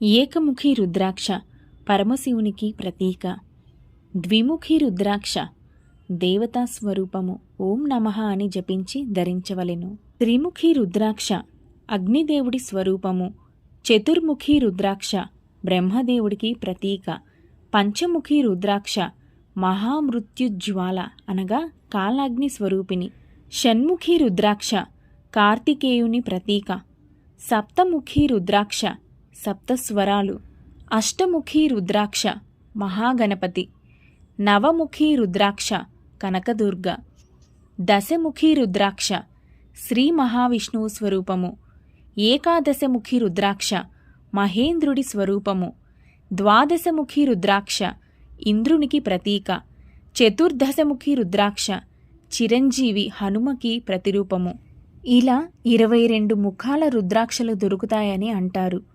ఏకముఖి రుద్రాక్ష పరమశివునికి ప్రతీక. ద్విముఖి రుద్రాక్ష దేవతా స్వరూపము. ఓం నమః అని జపించి ధరించవలెను. త్రిముఖి రుద్రాక్ష అగ్నిదేవుడి స్వరూపము. చతుర్ముఖి రుద్రాక్ష బ్రహ్మదేవుడికి ప్రతీక. పంచముఖి రుద్రాక్ష మహామృత్యుజ్వాల అనగా కాలాగ్ని స్వరూపిణి. షణ్ముఖి రుద్రాక్ష కార్తికేయుని ప్రతీక. సప్తముఖి రుద్రాక్ష సప్తస్వరాలు. అష్టముఖి రుద్రాక్ష మహాగణపతి. నవముఖి రుద్రాక్ష కనకదుర్గ. దశముఖి రుద్రాక్ష శ్రీ మహావిష్ణువు స్వరూపము. ఏకాదశముఖి రుద్రాక్ష మహేంద్రుడి స్వరూపము. ద్వాదశముఖి రుద్రాక్ష ఇంద్రునికి ప్రతీక. చతుర్దశముఖి రుద్రాక్ష చిరంజీవి హనుమకి ప్రతిరూపము. ఇలా 22 ముఖాల రుద్రాక్షలు దొరుకుతాయని అంటారు.